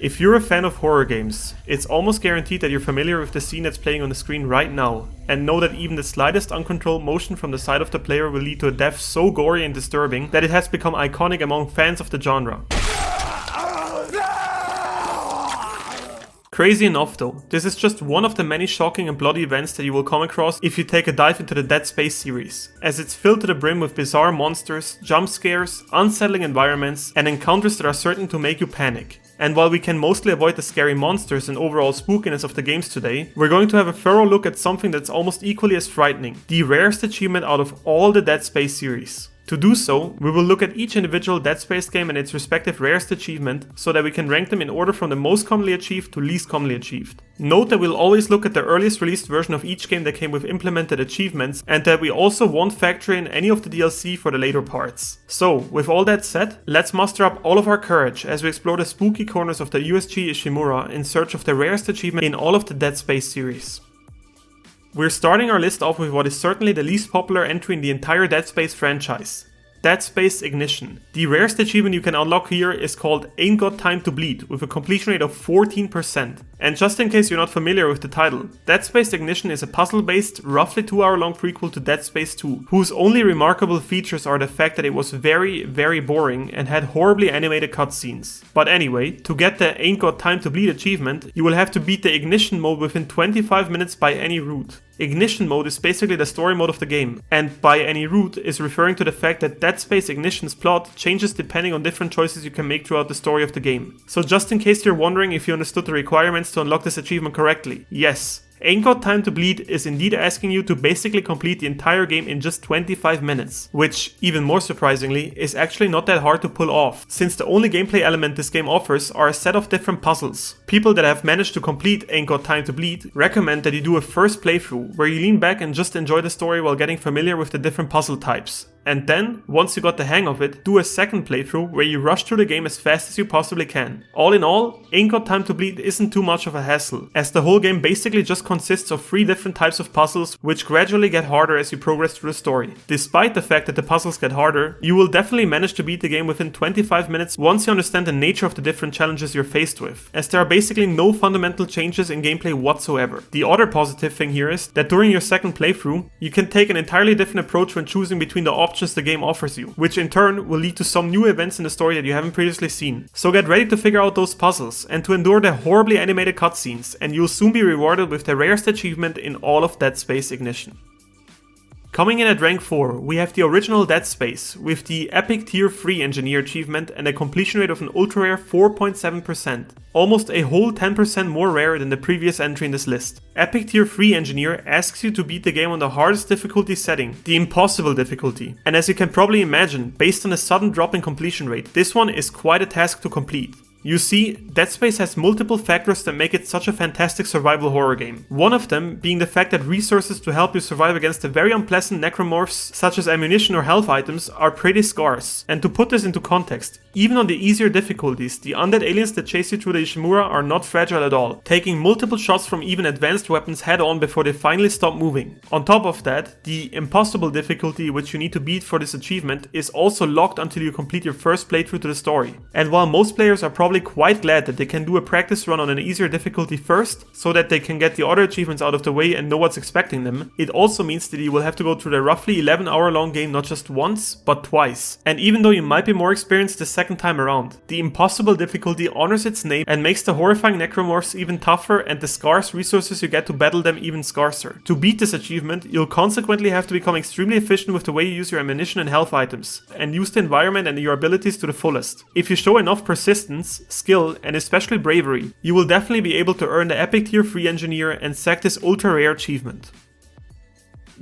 If you're a fan of horror games, it's almost guaranteed that you're familiar with the scene that's playing on the screen right now, and know that even the slightest uncontrolled motion from the side of the player will lead to a death so gory and disturbing that it has become iconic among fans of the genre. Crazy enough though, this is just one of the many shocking and bloody events that you will come across if you take a dive into the Dead Space series, as it's filled to the brim with bizarre monsters, jump scares, unsettling environments, and encounters that are certain to make you panic. And while we can mostly avoid the scary monsters and overall spookiness of the games today, we're going to have a thorough look at something that's almost equally as frightening, the rarest achievement out of all the Dead Space series. To do so, we will look at each individual Dead Space game and its respective rarest achievement, so that we can rank them in order from the most commonly achieved to least commonly achieved. Note that we'll always look at the earliest released version of each game that came with implemented achievements, and that we also won't factor in any of the DLC for the later parts. So, with all that said, let's muster up all of our courage as we explore the spooky corners of the USG Ishimura in search of the rarest achievement in all of the Dead Space series. We're starting our list off with what is certainly the least popular entry in the entire Dead Space franchise, Dead Space Ignition. The rarest achievement you can unlock here is called Ain't Got Time to Bleed, with a completion rate of 14%. And just in case you're not familiar with the title, Dead Space Ignition is a puzzle-based, roughly 2-hour-long prequel to Dead Space 2, whose only remarkable features are the fact that it was very, very boring and had horribly animated cutscenes. But anyway, to get the Ain't Got Time to Bleed achievement, you will have to beat the Ignition mode within 25 minutes by any route. Ignition mode is basically the story mode of the game, and by any route is referring to the fact that Dead Space Ignition's plot changes depending on different choices you can make throughout the story of the game. So just in case you're wondering if you understood the requirements to unlock this achievement correctly, yes. Ain't Got Time to Bleed is indeed asking you to basically complete the entire game in just 25 minutes, which, even more surprisingly, is actually not that hard to pull off, since the only gameplay element this game offers are a set of different puzzles. People that have managed to complete Ain't Got Time to Bleed recommend that you do a first playthrough, where you lean back and just enjoy the story while getting familiar with the different puzzle types. And then, once you got the hang of it, do a second playthrough where you rush through the game as fast as you possibly can. All in all, Ain't Got Time to Bleed isn't too much of a hassle, as the whole game basically just consists of 3 different types of puzzles, which gradually get harder as you progress through the story. Despite the fact that the puzzles get harder, you will definitely manage to beat the game within 25 minutes once you understand the nature of the different challenges you're faced with, as there are basically no fundamental changes in gameplay whatsoever. The other positive thing here is that during your second playthrough, you can take an entirely different approach when choosing between the options the game offers you, which in turn will lead to some new events in the story that you haven't previously seen. So get ready to figure out those puzzles and to endure the horribly animated cutscenes, and you'll soon be rewarded with the rarest achievement in all of Dead Space Ignition. Coming in at rank 4, we have the original Dead Space, with the Epic Tier 3 Engineer achievement and a completion rate of an ultra rare 4.7%, almost a whole 10% more rare than the previous entry in this list. Epic Tier 3 Engineer asks you to beat the game on the hardest difficulty setting, the Impossible difficulty, and as you can probably imagine, based on a sudden drop in completion rate, this one is quite a task to complete. You see, Dead Space has multiple factors that make it such a fantastic survival horror game. One of them being the fact that resources to help you survive against the very unpleasant necromorphs, such as ammunition or health items, are pretty scarce. And to put this into context, even on the easier difficulties, the undead aliens that chase you through the Ishimura are not fragile at all, taking multiple shots from even advanced weapons head on before they finally stop moving. On top of that, the Impossible difficulty, which you need to beat for this achievement, is also locked until you complete your first playthrough to the story. And while most players are probably quite glad that they can do a practice run on an easier difficulty first, so that they can get the other achievements out of the way and know what's expecting them, it also means that you will have to go through the roughly 11-hour long game not just once, but twice. And even though you might be more experienced the second time around, the Impossible difficulty honors its name and makes the horrifying necromorphs even tougher and the scarce resources you get to battle them even scarcer. To beat this achievement, you'll consequently have to become extremely efficient with the way you use your ammunition and health items, and use the environment and your abilities to the fullest. If you show enough persistence, skill, and especially bravery, you will definitely be able to earn the Epic Tier 3 Engineer and sack this ultra rare achievement.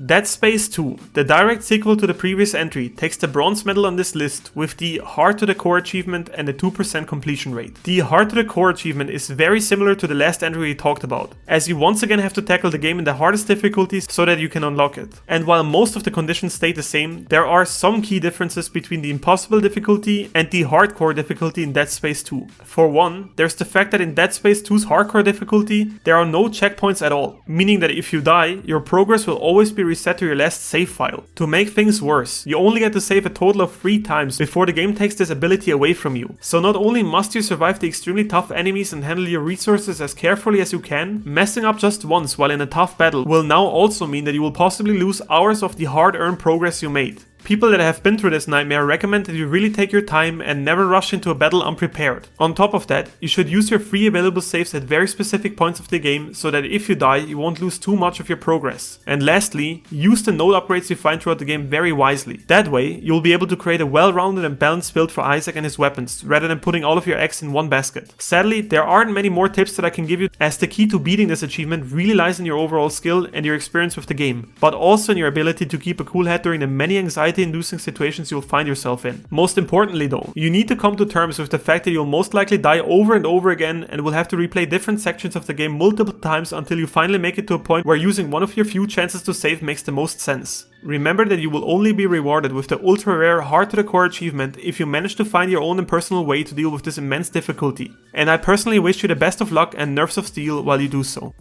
Dead Space 2, the direct sequel to the previous entry, takes the bronze medal on this list with the Hard to the Core achievement and a 2% completion rate. The Hard to the Core achievement is very similar to the last entry we talked about, as you once again have to tackle the game in the hardest difficulties so that you can unlock it. And while most of the conditions stay the same, there are some key differences between the Impossible difficulty and the Hardcore difficulty in Dead Space 2. For one, there's the fact that in Dead Space 2's Hardcore difficulty, there are no checkpoints at all, meaning that if you die, your progress will always be reset to your last save file. To make things worse, you only get to save a total of 3 times before the game takes this ability away from you. So not only must you survive the extremely tough enemies and handle your resources as carefully as you can, messing up just once while in a tough battle will now also mean that you will possibly lose hours of the hard-earned progress you made. People that have been through this nightmare recommend that you really take your time and never rush into a battle unprepared. On top of that, you should use your free available saves at very specific points of the game so that if you die, you won't lose too much of your progress. And lastly, use the node upgrades you find throughout the game very wisely. That way, you'll be able to create a well-rounded and balanced build for Isaac and his weapons, rather than putting all of your eggs in one basket. Sadly, there aren't many more tips that I can give you, as the key to beating this achievement really lies in your overall skill and your experience with the game, but also in your ability to keep a cool head during the many anxiety-inducing situations you'll find yourself in. Most importantly though, you need to come to terms with the fact that you'll most likely die over and over again and will have to replay different sections of the game multiple times until you finally make it to a point where using one of your few chances to save makes the most sense. Remember that you will only be rewarded with the ultra rare hard to the core achievement if you manage to find your own impersonal way to deal with this immense difficulty. And I personally wish you the best of luck and nerves of steel while you do so.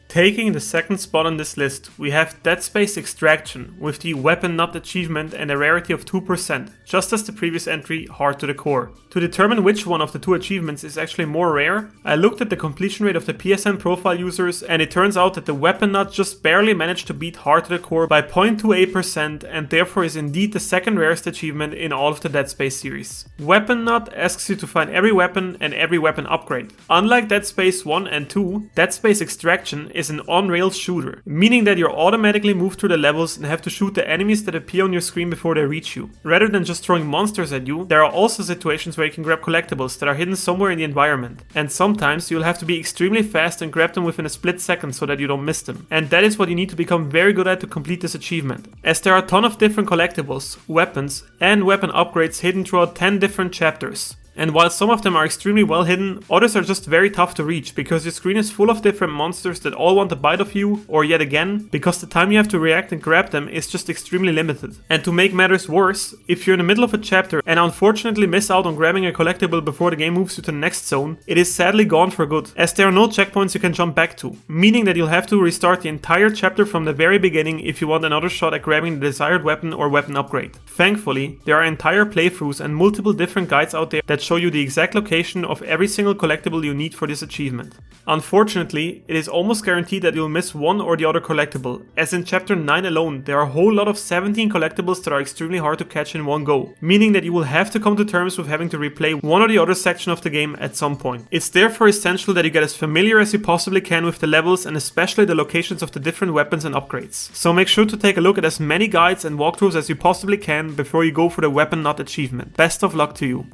Taking the second spot on this list, we have Dead Space Extraction with the Weapon Nut achievement and a rarity of 2%, just as the previous entry, Hard to the Core. To determine which one of the two achievements is actually more rare, I looked at the completion rate of the PSN profile users, and it turns out that the Weapon Nut just barely managed to beat Hard to the Core by 0.28% and therefore is indeed the second rarest achievement in all of the Dead Space series. Weapon Nut asks you to find every weapon and every weapon upgrade. Unlike Dead Space 1 and 2, Dead Space Extraction is an on-rails shooter, meaning that you're automatically moved through the levels and have to shoot the enemies that appear on your screen before they reach you. Rather than just throwing monsters at you, there are also situations where you can grab collectibles that are hidden somewhere in the environment, and sometimes you'll have to be extremely fast and grab them within a split second so that you don't miss them. And that is what you need to become very good at to complete this achievement, as there are a ton of different collectibles, weapons, and weapon upgrades hidden throughout 10 different chapters. And while some of them are extremely well hidden, others are just very tough to reach because your screen is full of different monsters that all want a bite of you, or yet again, because the time you have to react and grab them is just extremely limited. And to make matters worse, if you're in the middle of a chapter and unfortunately miss out on grabbing a collectible before the game moves you to the next zone, it is sadly gone for good, as there are no checkpoints you can jump back to, meaning that you'll have to restart the entire chapter from the very beginning if you want another shot at grabbing the desired weapon or weapon upgrade. Thankfully, there are entire playthroughs and multiple different guides out there that show you the exact location of every single collectible you need for this achievement. Unfortunately, it is almost guaranteed that you'll miss one or the other collectible, as in chapter 9 alone there are a whole lot of 17 collectibles that are extremely hard to catch in one go, meaning that you will have to come to terms with having to replay one or the other section of the game at some point. It's therefore essential that you get as familiar as you possibly can with the levels and especially the locations of the different weapons and upgrades. So make sure to take a look at as many guides and walkthroughs as you possibly can before you go for the Weapon Nut achievement. Best of luck to you.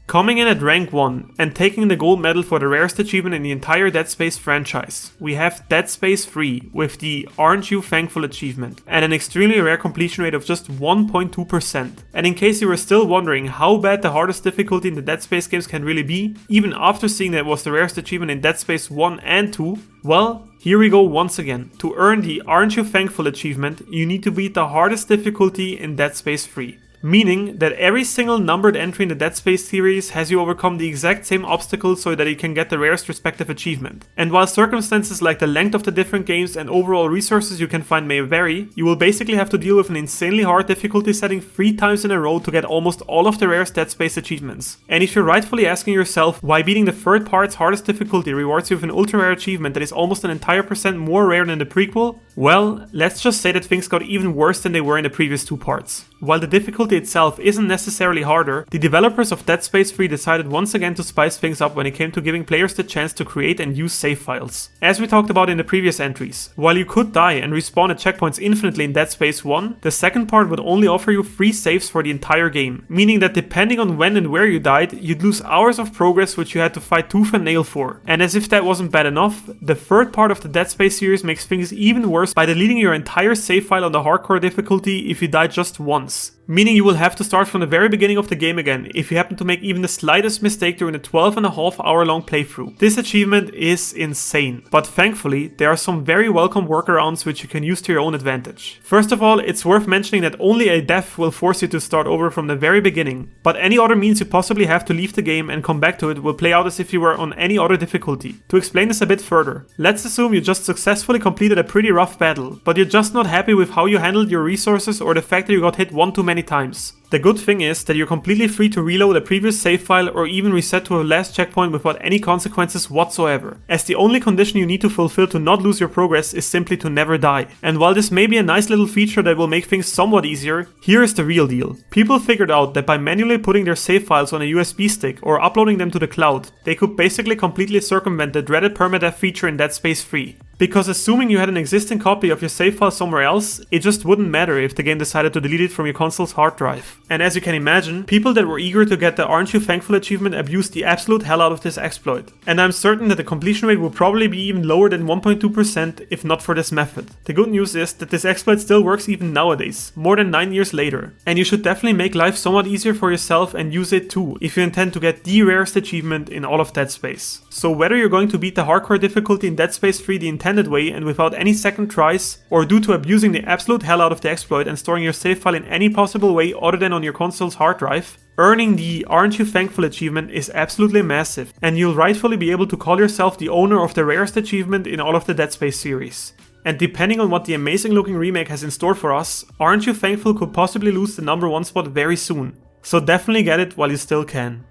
Coming in at rank 1 and taking the gold medal for the rarest achievement in the entire Dead Space franchise, we have Dead Space 3 with the Aren't You Thankful achievement and an extremely rare completion rate of just 1.2%. And in case you were still wondering how bad the hardest difficulty in the Dead Space games can really be, even after seeing that it was the rarest achievement in Dead Space 1 and 2, well, here we go once again. To earn the Aren't You Thankful achievement, you need to beat the hardest difficulty in Dead Space 3. Meaning that every single numbered entry in the Dead Space series has you overcome the exact same obstacles so that you can get the rarest respective achievement. And while circumstances like the length of the different games and overall resources you can find may vary, you will basically have to deal with an insanely hard difficulty setting 3 times in a row to get almost all of the rarest Dead Space achievements. And if you're rightfully asking yourself why beating the third part's hardest difficulty rewards you with an ultra rare achievement that is almost an entire percent more rare than the prequel, well, let's just say that things got even worse than they were in the previous 2 parts. While the difficulty itself isn't necessarily harder, the developers of Dead Space 3 decided once again to spice things up when it came to giving players the chance to create and use save files. As we talked about in the previous entries, while you could die and respawn at checkpoints infinitely in Dead Space 1, the second part would only offer you 3 saves for the entire game, meaning that depending on when and where you died, you'd lose hours of progress which you had to fight tooth and nail for. And as if that wasn't bad enough, the third part of the Dead Space series makes things even worse by deleting your entire save file on the hardcore difficulty if you died just once. meaning you will have to start from the very beginning of the game again if you happen to make even the slightest mistake during the 12.5 hour long playthrough. This achievement is insane, but thankfully there are some very welcome workarounds which you can use to your own advantage. First of all, it's worth mentioning that only a death will force you to start over from the very beginning, but any other means you possibly have to leave the game and come back to it will play out as if you were on any other difficulty. To explain this a bit further, let's assume you just successfully completed a pretty rough battle, but you're just not happy with how you handled your resources or the fact that you got hit one too many times. The good thing is that you're completely free to reload a previous save file or even reset to a last checkpoint without any consequences whatsoever, as the only condition you need to fulfill to not lose your progress is simply to never die. And while this may be a nice little feature that will make things somewhat easier, here is the real deal. People figured out that by manually putting their save files on a USB stick or uploading them to the cloud, they could basically completely circumvent the dreaded permadeath feature in Dead Space 3. Because assuming you had an existing copy of your save file somewhere else, it just wouldn't matter if the game decided to delete it from your console's hard drive. And as you can imagine, people that were eager to get the Aren't You Thankful achievement abused the absolute hell out of this exploit. And I'm certain that the completion rate will probably be even lower than 1.2% if not for this method. The good news is that this exploit still works even nowadays, more than 9 years later. And you should definitely make life somewhat easier for yourself and use it too, if you intend to get the rarest achievement in all of Dead Space. So whether you're going to beat the hardcore difficulty in Dead Space 3 the intended way and without any second tries, or due to abusing the absolute hell out of the exploit and storing your save file in any possible way other than on your console's hard drive, earning the Aren't You Thankful achievement is absolutely massive, and you'll rightfully be able to call yourself the owner of the rarest achievement in all of the Dead Space series. And depending on what the amazing looking remake has in store for us, Aren't You Thankful could possibly lose the #1 spot very soon. So definitely get it while you still can.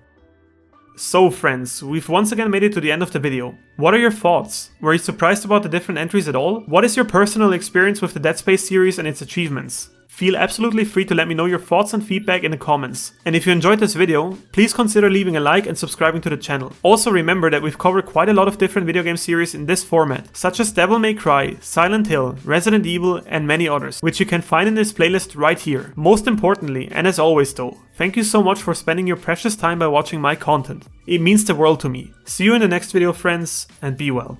So friends, we've once again made it to the end of the video. What are your thoughts? Were you surprised about the different entries at all? What is your personal experience with the Dead Space series and its achievements? Feel absolutely free to let me know your thoughts and feedback in the comments. And if you enjoyed this video, please consider leaving a like and subscribing to the channel. Also remember that we've covered quite a lot of different video game series in this format, such as Devil May Cry, Silent Hill, Resident Evil, and many others, which you can find in this playlist right here. Most importantly, and as always though, thank you so much for spending your precious time by watching my content. It means the world to me. See you in the next video, friends, and be well.